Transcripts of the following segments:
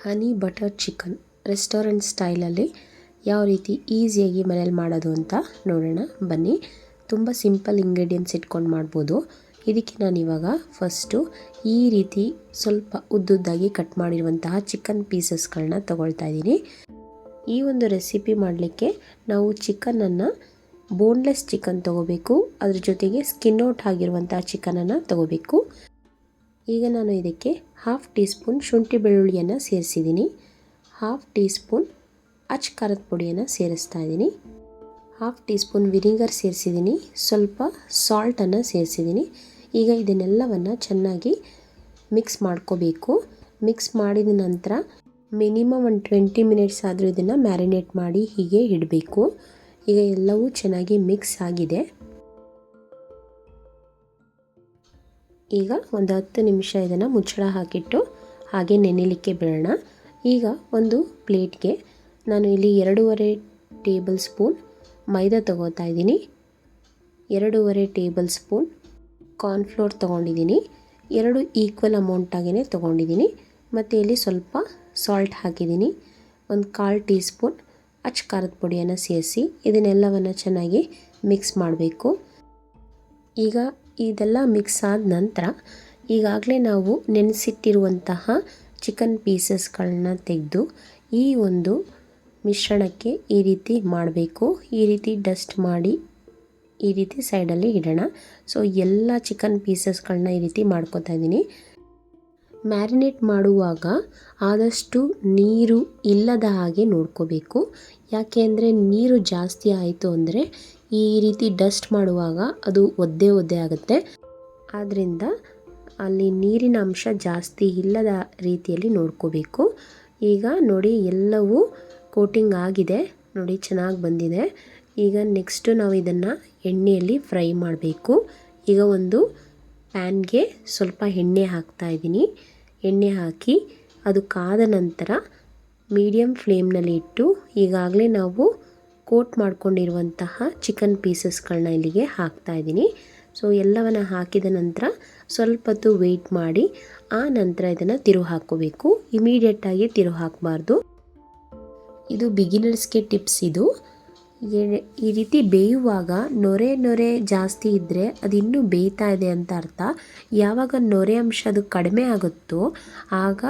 ಹನಿ butter chicken restaurant ಸ್ಟೈಲಲ್ಲಿ ಯಾವ ರೀತಿ ಈಸಿಯಾಗಿ ಮನೇಲಿ ಮಾಡೋದು ಅಂತ ನೋಡೋಣ ಬನ್ನಿ. ತುಂಬ ಸಿಂಪಲ್ ಇಂಗ್ರೀಡಿಯೆಂಟ್ಸ್ ಇಟ್ಕೊಂಡು ಮಾಡ್ಬೋದು. ಇದಕ್ಕೆ ನಾನಿವಾಗ ಫಸ್ಟು ಈ ರೀತಿ ಸ್ವಲ್ಪ ಉದ್ದುದ್ದಾಗಿ ಕಟ್ ಮಾಡಿರುವಂತಹ ಚಿಕನ್ ಪೀಸಸ್ಗಳನ್ನ ತೊಗೊಳ್ತಾ ಇದ್ದೀನಿ. ಈ ಒಂದು ರೆಸಿಪಿ ಮಾಡಲಿಕ್ಕೆ ನಾವು ಚಿಕನನ್ನು ಬೋನ್ಲೆಸ್ ಚಿಕನ್ ತೊಗೋಬೇಕು, ಅದ್ರ ಜೊತೆಗೆ ಸ್ಕಿನ್ ಔಟ್ ಆಗಿರುವಂತಹ ಚಿಕನನ್ನು ತೊಗೋಬೇಕು. ಈಗ ನಾನು ಇದಕ್ಕೆ 1/2 ಟೀ ಸ್ಪೂನ್ ಶುಂಠಿ ಬೆಳ್ಳುಳ್ಳಿಯನ್ನು ಸೇರಿಸಿದ್ದೀನಿ. 1/2 ಟೀ ಸ್ಪೂನ್ ಅಚ್ಚ ಖಾರದ ಪುಡಿಯನ್ನು ಸೇರಿಸ್ತಾ ಇದ್ದೀನಿ. 1/2 ಟೀ ಸ್ಪೂನ್ ವಿನಿಗರ್ ಸೇರಿಸಿದ್ದೀನಿ. ಸ್ವಲ್ಪ ಸಾಲ್ಟನ್ನು ಸೇರಿಸಿದ್ದೀನಿ. ಈಗ ಇದನ್ನೆಲ್ಲವನ್ನು ಚೆನ್ನಾಗಿ ಮಿಕ್ಸ್ ಮಾಡ್ಕೋಬೇಕು. ಮಿಕ್ಸ್ ಮಾಡಿದ ನಂತರ ಮಿನಿಮಮ್ ಒಂದು 20 ಮಿನಿಟ್ಸ್ ಆದರೂ ಇದನ್ನು ಮ್ಯಾರಿನೇಟ್ ಮಾಡಿ ಹೀಗೆ ಇಡಬೇಕು. ಈಗ ಎಲ್ಲವೂ ಚೆನ್ನಾಗಿ ಮಿಕ್ಸ್ ಆಗಿದೆ. ಈಗ ಒಂದು 10 ನಿಮಿಷ ಇದನ್ನು ಮುಚ್ಚಳ ಹಾಕಿಟ್ಟು ಹಾಗೆ ನೆನೆಯಲಿಕ್ಕೆ ಬಿಡೋಣ. ಈಗ ಒಂದು ಪ್ಲೇಟ್ಗೆ ನಾನು ಇಲ್ಲಿ 2.5 ಟೇಬಲ್ ಸ್ಪೂನ್ ಮೈದಾ ತೊಗೋತಾ ಇದ್ದೀನಿ. 2.5 ಟೇಬಲ್ ಸ್ಪೂನ್ ಕಾರ್ನ್ಫ್ಲೋರ್ ತೊಗೊಂಡಿದ್ದೀನಿ. 2 ಈಕ್ವಲ್ ಅಮೌಂಟಾಗಿಯೇ ತೊಗೊಂಡಿದ್ದೀನಿ. ಮತ್ತು ಇಲ್ಲಿ ಸ್ವಲ್ಪ ಸಾಲ್ಟ್ ಹಾಕಿದ್ದೀನಿ. ಒಂದು 1/4 ಟೀ ಸ್ಪೂನ್ ಅಚ್ಚ ಖಾರದ ಪುಡಿಯನ್ನು ಸೇರಿಸಿ ಇದನ್ನೆಲ್ಲವನ್ನು ಚೆನ್ನಾಗಿ ಮಿಕ್ಸ್ ಮಾಡಬೇಕು. ಈಗ ಇದೆಲ್ಲ ಮಿಕ್ಸ್ ಆದ ನಂತರ ಈಗಾಗಲೇ ನಾವು ನೆನೆಸಿಟ್ಟಿರುವಂತಹ ಚಿಕನ್ ಪೀಸಸ್ಗಳನ್ನ ತೆಗೆದು ಈ ಒಂದು ಮಿಶ್ರಣಕ್ಕೆ ಈ ರೀತಿ ಮಾಡಬೇಕು. ಈ ರೀತಿ ಡಸ್ಟ್ ಮಾಡಿ ಈ ರೀತಿ ಸೈಡಲ್ಲಿ ಇಡೋಣ. ಸೊ ಎಲ್ಲ ಚಿಕನ್ ಪೀಸಸ್ಗಳನ್ನ ಈ ರೀತಿ ಮಾಡ್ಕೊತಾ ಇದ್ದೀನಿ. ಮ್ಯಾರಿನೇಟ್ ಮಾಡುವಾಗ ಆದಷ್ಟು ನೀರು ಇಲ್ಲದ ಹಾಗೆ ನೋಡ್ಕೋಬೇಕು. ಯಾಕೆ ಅಂದರೆ ನೀರು ಜಾಸ್ತಿ ಆಯಿತು ಅಂದರೆ ಈ ರೀತಿ ಡಸ್ಟ್ ಮಾಡುವಾಗ ಅದು ಒದ್ದೆ ಆಗುತ್ತೆ. ಆದ್ದರಿಂದ ಅಲ್ಲಿ ನೀರಿನ ಅಂಶ ಜಾಸ್ತಿ ಇಲ್ಲದ ರೀತಿಯಲ್ಲಿ ನೋಡ್ಕೋಬೇಕು. ಈಗ ನೋಡಿ ಎಲ್ಲವೂ ಕೋಟಿಂಗ್ ಆಗಿದೆ, ನೋಡಿ ಚೆನ್ನಾಗಿ ಬಂದಿದೆ. ಈಗ ನೆಕ್ಸ್ಟು ನಾವು ಇದನ್ನು ಎಣ್ಣೆಯಲ್ಲಿ ಫ್ರೈ ಮಾಡಬೇಕು. ಈಗ ಒಂದು ಪ್ಯಾನ್ಗೆ ಸ್ವಲ್ಪ ಎಣ್ಣೆ ಹಾಕ್ತಾ ಇದ್ದೀನಿ. ಎಣ್ಣೆ ಹಾಕಿ ಅದು ಕಾದ ನಂತರ ಮೀಡಿಯಮ್ ಫ್ಲೇಮ್ನಲ್ಲಿ ಇಟ್ಟು ಈಗಾಗಲೇ ನಾವು ಕೋಟ್ ಮಾಡ್ಕೊಂಡಿರುವಂತಹ ಚಿಕನ್ ಪೀಸಸ್ಗಳನ್ನ ಇಲ್ಲಿಗೆ ಹಾಕ್ತಾ ಇದ್ದೀನಿ. ಸೊ ಎಲ್ಲವನ್ನು ಹಾಕಿದ ನಂತರ ಸ್ವಲ್ಪ ಹೊತ್ತು ವೆಯ್ಟ್ ಮಾಡಿ ಆ ನಂತರ ಇದನ್ನು ತಿರುವು ಹಾಕ್ಕೋಬೇಕು. ಇಮಿಡಿಯೇಟಾಗಿ ತಿರುವು ಹಾಕಬಾರ್ದು. ಇದು ಬಿಗಿನರ್ಸ್ಗೆ ಟಿಪ್ಸ್. ಇದು ಈ ರೀತಿ ಬೇಯುವಾಗ ನೊರೆ ಜಾಸ್ತಿ ಇದ್ದರೆ ಅದು ಇನ್ನೂ ಬೇಯ್ತಾ ಇದೆ ಅಂತ ಅರ್ಥ. ಯಾವಾಗ ನೊರೆ ಅಂಶ ಅದು ಕಡಿಮೆ ಆಗುತ್ತೋ ಆಗ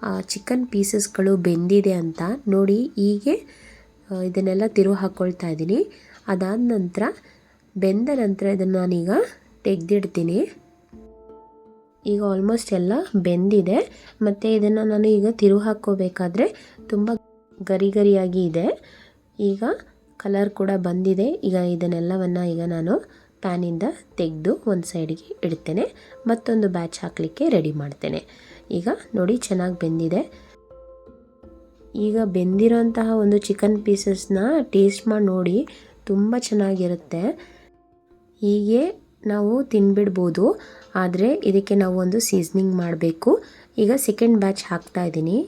ಆ ಚಿಕನ್ ಪೀಸಸ್ಗಳು ಬೆಂದಿದೆ ಅಂತ ನೋಡಿ. ಹೀಗೆ ಇದನ್ನೆಲ್ಲ ತಿರುವು ಹಾಕ್ಕೊಳ್ತಾ ಇದ್ದೀನಿ. ಅದಾದ ನಂತರ ಬೆಂದ ನಂತರ ಇದನ್ನು ನಾನೀಗ ತೆಗೆದಿಡ್ತೀನಿ. ಈಗ ಆಲ್ಮೋಸ್ಟ್ ಎಲ್ಲ ಬೆಂದಿದೆ. ಮತ್ತು ಇದನ್ನು ನಾನು ಈಗ ತಿರುವು ಹಾಕ್ಕೋಬೇಕಾದ್ರೆ ತುಂಬ ಗರಿಯಾಗಿ ಇದೆ. ಈಗ ಕಲರ್ ಕೂಡ ಬಂದಿದೆ. ಈಗ ಇದನ್ನೆಲ್ಲವನ್ನು ಈಗ ನಾನು ಪ್ಯಾನಿಂದ ತೆಗೆದು ಒಂದು ಸೈಡಿಗೆ ಇಡ್ತೇನೆ. ಮತ್ತೊಂದು ಬ್ಯಾಚ್ ಹಾಕಲಿಕ್ಕೆ ರೆಡಿ ಮಾಡ್ತೇನೆ. ಈಗ ನೋಡಿ ಚೆನ್ನಾಗಿ ಬೆಂದಿದೆ. ಈಗ ಬೆಂದಿರೋಂತಹ ಒಂದು ಚಿಕನ್ ಪೀಸಸ್ನ ಟೇಸ್ಟ್ ಮಾಡಿ ನೋಡಿ, ತುಂಬ ಚೆನ್ನಾಗಿರುತ್ತೆ. ಹೀಗೆ ನಾವು ತಿನ್ಬಿಡ್ಬೋದು. ಆದರೆ ಇದಕ್ಕೆ ನಾವು ಒಂದು ಸೀಸ್ನಿಂಗ್ ಮಾಡಬೇಕು. ಈಗ ಸೆಕೆಂಡ್ ಬ್ಯಾಚ್ ಹಾಕ್ತಾ ಇದ್ದೀನಿ.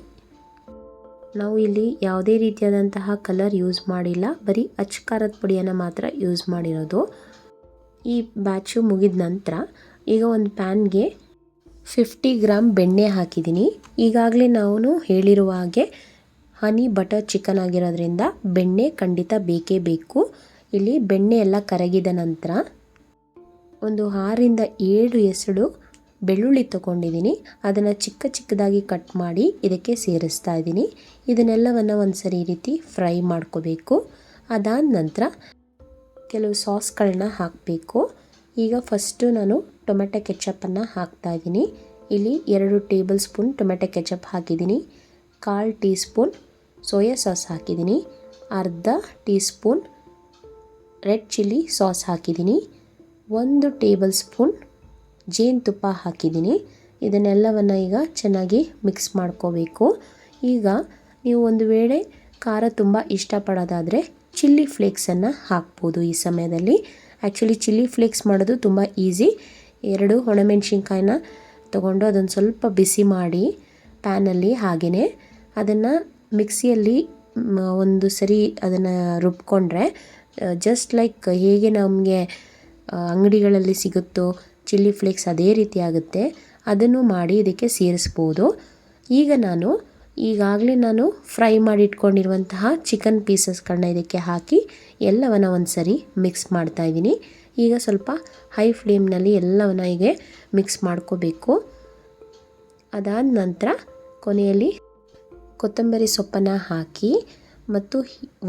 ನಾವು ಇಲ್ಲಿ ಯಾವುದೇ ರೀತಿಯಾದಂತಹ ಕಲರ್ ಯೂಸ್ ಮಾಡಿಲ್ಲ, ಬರೀ ಅಚ್ಚ ಖಾರದ ಪುಡಿಯನ್ನು ಮಾತ್ರ ಯೂಸ್ ಮಾಡಿರೋದು. ಈ ಬ್ಯಾಚು ಮುಗಿದ ನಂತರ ಈಗ ಒಂದು ಪ್ಯಾನ್ಗೆ 50 ಗ್ರಾಮ್ ಬೆಣ್ಣೆ ಹಾಕಿದ್ದೀನಿ. ಈಗಾಗಲೇ ನಾವು ಹೇಳಿರುವ ಹಾಗೆ ಹನಿ ಬಟರ್ ಚಿಕನ್ ಆಗಿರೋದ್ರಿಂದ ಬೆಣ್ಣೆ ಖಂಡಿತ ಬೇಕೇ ಬೇಕು. ಇಲ್ಲಿ ಬೆಣ್ಣೆ ಎಲ್ಲ ಕರಗಿದ ನಂತರ ಒಂದು 6ರಿಂದ 7 ಎಸಳು ಬೆಳ್ಳುಳ್ಳಿ ತೊಗೊಂಡಿದ್ದೀನಿ. ಅದನ್ನು ಚಿಕ್ಕದಾಗಿ ಕಟ್ ಮಾಡಿ ಇದಕ್ಕೆ ಸೇರಿಸ್ತಾ ಇದ್ದೀನಿ. ಇದನ್ನೆಲ್ಲವನ್ನು ಒಂದು ಸರಿ ಈ ರೀತಿ ಫ್ರೈ ಮಾಡ್ಕೋಬೇಕು. ಅದಾದ ನಂತರ ಕೆಲವು ಸಾಸ್ಗಳನ್ನ ಹಾಕಬೇಕು. ಈಗ ಫಸ್ಟು ನಾನು ಟೊಮೆಟೊ ಕೆಚಪ್ಪನ್ನು ಹಾಕ್ತಾ ಇದ್ದೀನಿ. ಇಲ್ಲಿ 2 ಟೇಬಲ್ ಸ್ಪೂನ್ ಟೊಮೆಟೊ ಕೆಚಪ್ ಹಾಕಿದ್ದೀನಿ. 1/4 ಟೀ ಸ್ಪೂನ್ ಸೋಯಾ ಸಾಸ್ ಹಾಕಿದ್ದೀನಿ. ಅರ್ಧ tea spoon red chilli sauce ಹಾಕಿದ್ದೀನಿ. 1 ಟೇಬಲ್ ಸ್ಪೂನ್ ಜೇನುತುಪ್ಪ ಹಾಕಿದ್ದೀನಿ. ಇದನ್ನೆಲ್ಲವನ್ನು ಈಗ ಚೆನ್ನಾಗಿ ಮಿಕ್ಸ್ ಮಾಡ್ಕೋಬೇಕು. ಈಗ ನೀವು ಒಂದು ವೇಳೆ ಖಾರ ತುಂಬ ಇಷ್ಟಪಡೋದಾದರೆ ಚಿಲ್ಲಿ ಫ್ಲೇಕ್ಸನ್ನು ಹಾಕ್ಬೋದು ಈ ಸಮಯದಲ್ಲಿ. ಆ್ಯಕ್ಚುಲಿ ಚಿಲ್ಲಿ ಫ್ಲೇಕ್ಸ್ ಮಾಡೋದು ತುಂಬ ಈಸಿ. 2 ಒಣಮೆಣ್ಸಿನ್ಕಾಯಿನ ತೊಗೊಂಡು ಅದನ್ನು ಸ್ವಲ್ಪ ಬಿಸಿ ಮಾಡಿ ಪ್ಯಾನಲ್ಲಿ ಹಾಗೆಯೇ ಅದನ್ನು ಮಿಕ್ಸಿಯಲ್ಲಿ ಒಂದು ಸರಿ ಅದನ್ನು ರುಬ್ಕೊಂಡ್ರೆ ಜಸ್ಟ್ ಲೈಕ್ ಹೇಗೆ ನಮಗೆ ಅಂಗಡಿಗಳಲ್ಲಿ ಸಿಗುತ್ತೋ ಚಿಲ್ಲಿ ಫ್ಲೇಕ್ಸ್ ಅದೇ ರೀತಿ ಆಗುತ್ತೆ. ಅದನ್ನು ಮಾಡಿ ಇದಕ್ಕೆ ಸೇರಿಸ್ಬೋದು. ಈಗ ನಾನು ಈಗಾಗಲೇ ನಾನು ಫ್ರೈ ಮಾಡಿಟ್ಕೊಂಡಿರುವಂತಹ ಚಿಕನ್ ಪೀಸಸ್ಗಳನ್ನ ಇದಕ್ಕೆ ಹಾಕಿ ಎಲ್ಲವನ್ನ ಒಂದು ಸರಿ ಮಿಕ್ಸ್ ಮಾಡ್ತಾಯಿದ್ದೀನಿ. ಈಗ ಸ್ವಲ್ಪ ಹೈ ಫ್ಲೇಮ್ನಲ್ಲಿ ಎಲ್ಲವನ್ನ ಹೀಗೆ ಮಿಕ್ಸ್ ಮಾಡ್ಕೋಬೇಕು. ಅದಾದ ನಂತರ ಕೊನೆಯಲ್ಲಿ ಕೊತ್ತಂಬರಿ ಸೊಪ್ಪನ್ನು ಹಾಕಿ ಮತ್ತು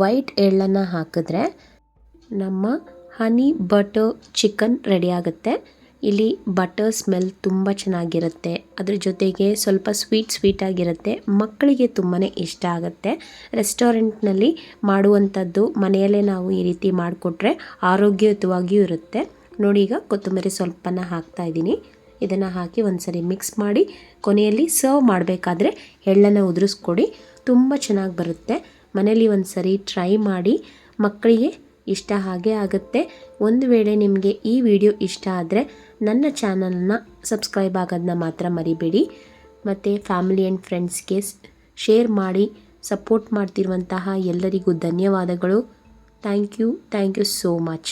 ವೈಟ್ ಎಳ್ಳನ್ನು ಹಾಕಿದ್ರೆ ನಮ್ಮ ಹನಿ ಬಟರ್ ಚಿಕನ್ ರೆಡಿ ಆಗುತ್ತೆ. ಇಲ್ಲಿ ಬಟರ್ ಸ್ಮೆಲ್ ತುಂಬ ಚೆನ್ನಾಗಿರುತ್ತೆ. ಅದ್ರ ಜೊತೆಗೆ ಸ್ವಲ್ಪ ಸ್ವೀಟ್ ಆಗಿರುತ್ತೆ. ಮಕ್ಕಳಿಗೆ ತುಂಬಾ ಇಷ್ಟ ಆಗುತ್ತೆ. ರೆಸ್ಟೋರೆಂಟ್ನಲ್ಲಿ ಮಾಡುವಂಥದ್ದು ಮನೆಯಲ್ಲೇ ನಾವು ಈ ರೀತಿ ಮಾಡಿಕೊಟ್ರೆ ಆರೋಗ್ಯಯುತವಾಗಿಯೂ ಇರುತ್ತೆ. ನೋಡಿ, ಈಗ ಕೊತ್ತಂಬರಿ ಸೊಪ್ಪನ್ನು ಹಾಕ್ತಾ ಇದ್ದೀನಿ. ಇದನ್ನು ಹಾಕಿ ಒಂದ್ಸರಿ ಮಿಕ್ಸ್ ಮಾಡಿ ಕೊನೆಯಲ್ಲಿ ಸರ್ವ್ ಮಾಡಬೇಕಾದ್ರೆ ಎಳ್ಳನ್ನು ಉದುರಿಸ್ಕೊಡಿ. ತುಂಬ ಚೆನ್ನಾಗಿ ಬರುತ್ತೆ. ಮನೇಲಿ ಒಂದ್ಸರಿ ಟ್ರೈ ಮಾಡಿ, ಮಕ್ಕಳಿಗೆ ಇಷ್ಟ ಹಾಗೆ ಆಗುತ್ತೆ. ಒಂದು ವೇಳೆ ನಿಮಗೆ ಈ ವಿಡಿಯೋ ಇಷ್ಟ ಆದರೆ ನನ್ನ ಚಾನಲನ್ನು ಸಬ್ಸ್ಕ್ರೈಬ್ ಆಗೋದನ್ನ ಮಾತ್ರ ಮರಿಬೇಡಿ. ಮತ್ತು ಫ್ಯಾಮಿಲಿ ಆ್ಯಂಡ್ ಫ್ರೆಂಡ್ಸ್ಗೆ ಶೇರ್ ಮಾಡಿ ಸಪೋರ್ಟ್ ಮಾಡ್ತಿರುವಂತಹ ಎಲ್ಲರಿಗೂ ಧನ್ಯವಾದಗಳು. Thank you so much.